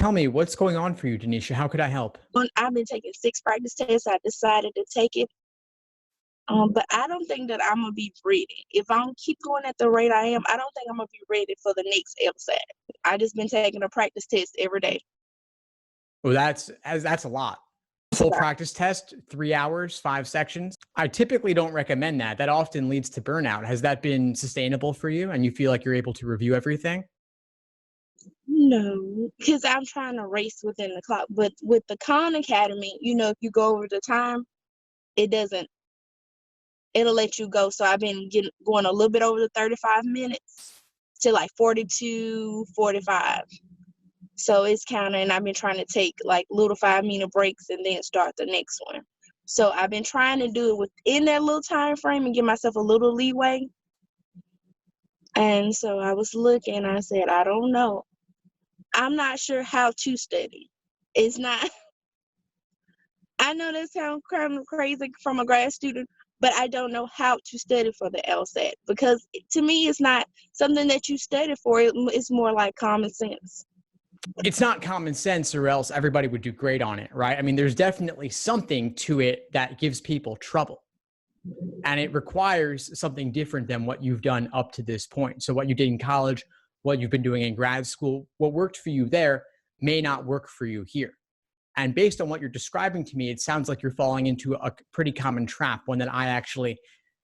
Tell me, what's going on for you, Denisha? How could I help? I've been taking 6 practice tests. I decided to take it, but I don't think that I'm gonna be ready. If I don't keep going at the rate I am, I don't think I'm gonna be ready for the next LSAT. I just been taking a practice test every day. Well, that's a lot. Full practice test, 3 hours, 5 sections. I typically don't recommend that. That often leads to burnout. Has that been sustainable for you and you feel like you're able to review everything? No, because I'm trying to race within the clock. But with the Khan Academy, if you go over the time, it doesn't. It'll let you go. So I've been going a little bit over the 35 minutes to like 42, 45. So it's counting, and I've been trying to take like little 5-minute breaks and then start the next one. So I've been trying to do it within that little time frame and give myself a little leeway. And so I was looking, I said, I don't know. I'm not sure how to study. It's not, I know that sounds kind of crazy from a grad student, but I don't know how to study for the LSAT because to me, it's not something that you study for. It's more like common sense. It's not common sense or else everybody would do great on it, right? I mean, there's definitely something to it that gives people trouble. And it requires something different than what you've done up to this point. So what you did in college, what you've been doing in grad school, what worked for you there may not work for you here. And based on what you're describing to me, it sounds like you're falling into a pretty common trap, one that I actually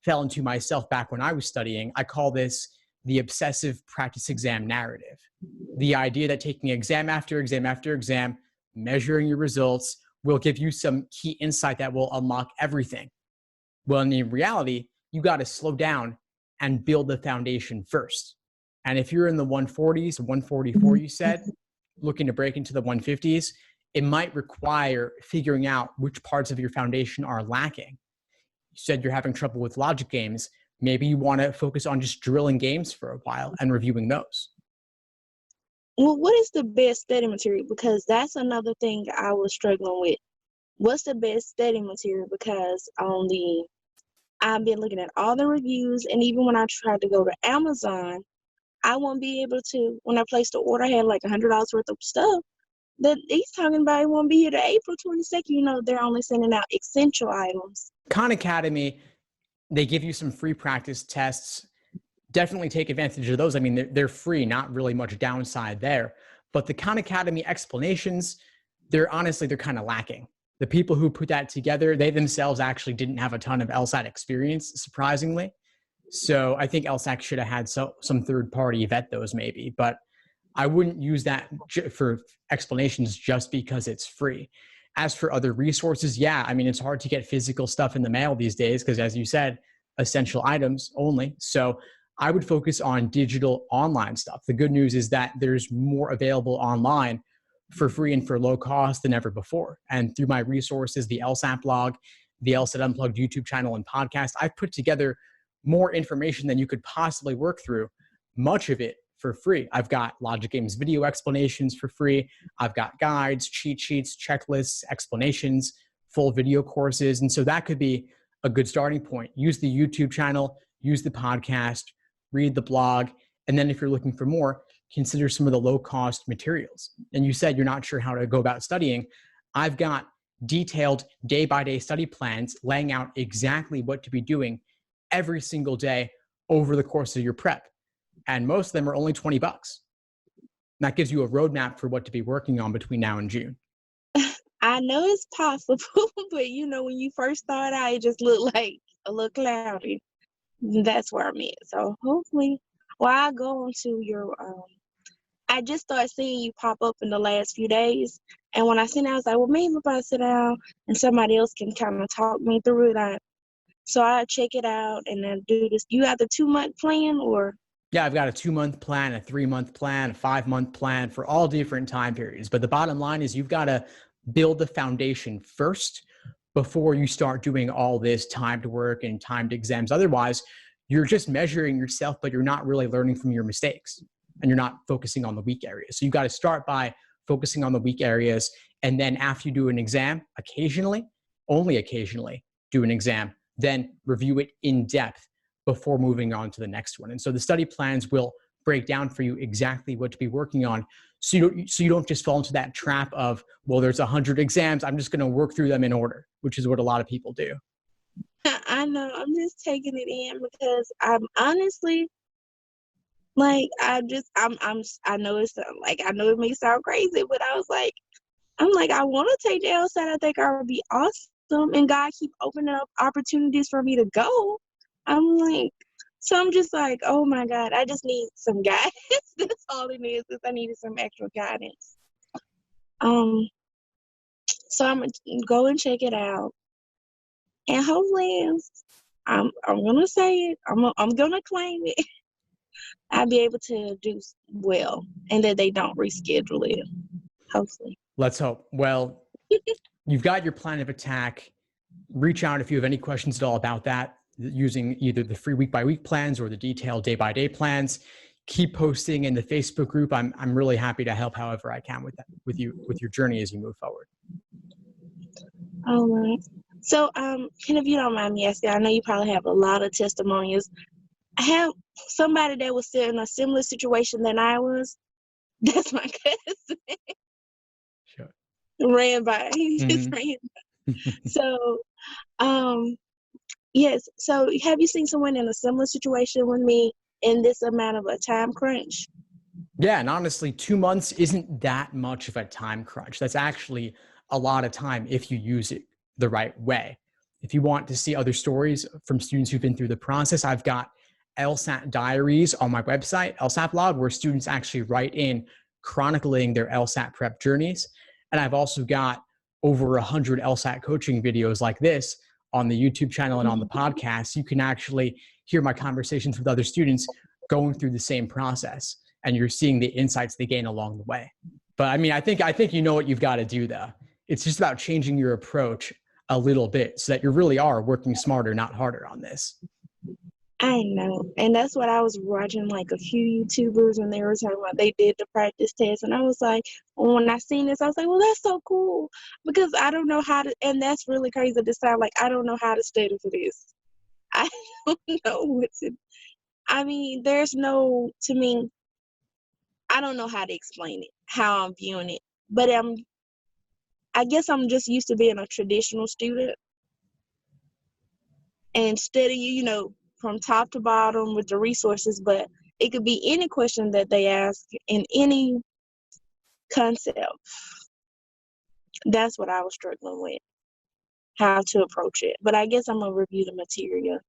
fell into myself back when I was studying. I call this the obsessive practice exam narrative. The idea that taking exam after exam after exam, measuring your results will give you some key insight that will unlock everything. Well, in reality, you got to slow down and build the foundation first. And if you're in the 140s, 144, you said, looking to break into the 150s, it might require figuring out which parts of your foundation are lacking. You said you're having trouble with logic games. Maybe you want to focus on just drilling games for a while and reviewing those. Well, what is the best study material? Because that's another thing I was struggling with. What's the best study material? Because I've been looking at all the reviews, and even when I tried to go to Amazon, I won't be able to. When I placed the order, I had like $100 worth of stuff that he's talking about. It won't be here to April 22nd. They're only sending out essential items. Khan Academy, they give you some free practice tests. Definitely take advantage of those. I mean, they're free, not really much downside there. But the Khan Academy explanations, they're kind of lacking. The people who put that together, they themselves actually didn't have a ton of LSAT experience, surprisingly. So I think LSAT should have had some third party vet those maybe, but I wouldn't use that for explanations just because it's free. As for other resources, yeah, I mean, it's hard to get physical stuff in the mail these days because, as you said, essential items only. So I would focus on digital online stuff. The good news is that there's more available online for free and for low cost than ever before. And through my resources, the LSAT blog, the LSAT Unplugged YouTube channel and podcast, I've put together more information than you could possibly work through, much of it for free. I've got logic games video explanations for free. I've got guides, cheat sheets, checklists, explanations, full video courses. And so that could be a good starting point. Use the YouTube channel, use the podcast, read the blog. And then if you're looking for more, consider some of the low-cost materials. And you said you're not sure how to go about studying. I've got detailed day-by-day study plans laying out exactly what to be doing every single day over the course of your prep. And most of them are only $20. That gives you a roadmap for what to be working on between now and June. I know it's possible, but when you first start out, it just looked like a little cloudy. That's where I'm at. So hopefully, while I go into your I just started seeing you pop up in the last few days. And when I seen it, I was like, well, maybe if I sit down and somebody else can kind of talk me through it. So I check it out and then do this. You have the 2-month plan or? Yeah, I've got a 2-month plan, a 3-month plan, a 5-month plan for all different time periods. But the bottom line is you've got to build the foundation first before you start doing all this timed work and timed exams. Otherwise, you're just measuring yourself, but you're not really learning from your mistakes and you're not focusing on the weak areas. So you got to start by focusing on the weak areas. And then after you do an exam, occasionally, only occasionally do an exam, then review it in depth before moving on to the next one. And so the study plans will break down for you exactly what to be working on. So you don't just fall into that trap of, well, there's 100 exams, I'm just going to work through them in order, which is what a lot of people do. I know. I'm just taking it in because I'm honestly like I know I know it may sound crazy, but I'm like I want to take the LSAT. I think I would be awesome, and God keep opening up opportunities for me to go. I'm like, so I'm just like, oh my God, I just need some guidance. That's all it is I needed some extra guidance. So I'm gonna go and check it out, and hopefully, I'm gonna say it. I'm gonna claim it. I'll be able to do well, and that they don't reschedule it. Hopefully. Let's hope. Well, you've got your plan of attack. Reach out if you have any questions at all about that, using either the free week-by-week plans or the detailed day-by-day plans. Keep posting in the Facebook group. I'm really happy to help however I can with that, with your journey as you move forward. All right. So, Ken, if you don't mind me asking, I know you probably have a lot of testimonials. I have somebody that was in a similar situation than I was. That's my cousin. Sure. Ran by. He just ran by. So, yes. So, have you seen someone in a similar situation with me in this amount of a time crunch? Yeah, and honestly, 2 months isn't that much of a time crunch. That's actually a lot of time if you use it the right way. If you want to see other stories from students who've been through the process, I've got LSAT diaries on my website, LSAT blog, where students actually write in chronicling their LSAT prep journeys. And I've also got over 100 LSAT coaching videos like this on the YouTube channel and on the podcast. You can actually hear my conversations with other students going through the same process, and you're seeing the insights they gain along the way. But I mean, I think you know what you've got to do though. It's just about changing your approach a little bit so that you really are working smarter, not harder on this. I know. And that's what I was watching, like a few YouTubers, and they were talking about they did the practice test. And I was like, when I seen this, I was like, well, that's so cool. Because I don't know how to, and that's really crazy to sound like I don't know how to study for this. I don't know what's it. I mean, to me, I don't know how to explain it, how I'm viewing it. But I guess I'm just used to being a traditional student and studying, from top to bottom with the resources, but it could be any question that they ask in any concept. That's what I was struggling with, how to approach it. But I guess I'm going to review the material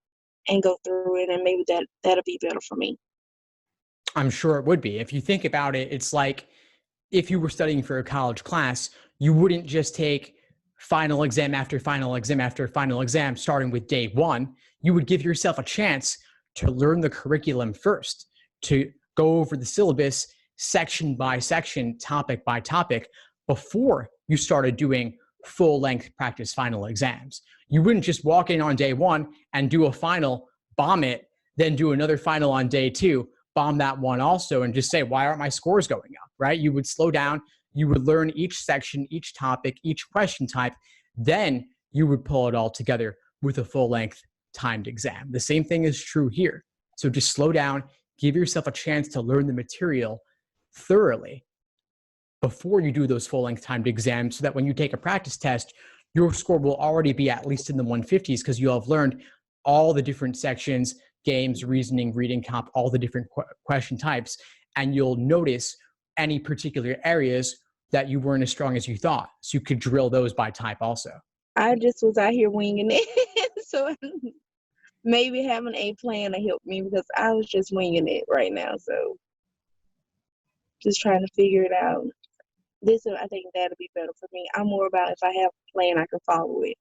and go through it, and maybe that'll be better for me. I'm sure it would be. If you think about it, it's like if you were studying for a college class, you wouldn't just take final exam after final exam after final exam, starting with day one. You would give yourself a chance to learn the curriculum first, to go over the syllabus section by section, topic by topic, before you started doing full-length practice final exams. You wouldn't just walk in on day one and do a final, bomb it, then do another final on day two, bomb that one also, and just say, why aren't my scores going up, right? You would slow down. You would learn each section, each topic, each question type. Then you would pull it all together with a full-length timed exam. The same thing is true here. So just slow down, give yourself a chance to learn the material thoroughly before you do those full-length timed exams, so that when you take a practice test, your score will already be at least in the 150s, because you'll have learned all the different sections, games, reasoning, reading, comp, all the different question types, and you'll notice any particular areas that you weren't as strong as you thought. So you could drill those by type also. I just was out here winging it. So maybe having a plan to help me, because I was just winging it right now. So just trying to figure it out. I think that'll be better for me. I'm more about if I have a plan, I can follow it.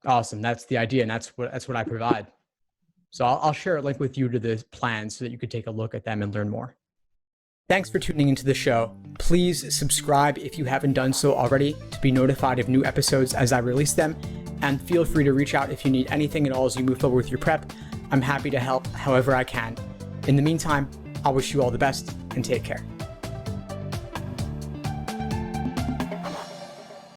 Awesome. That's the idea. And that's what I provide. So I'll share a link with you to the plans so that you could take a look at them and learn more. Thanks for tuning into the show. Please subscribe if you haven't done so already to be notified of new episodes as I release them. And feel free to reach out if you need anything at all as you move forward with your prep. I'm happy to help however I can. In the meantime, I'll wish you all the best and take care.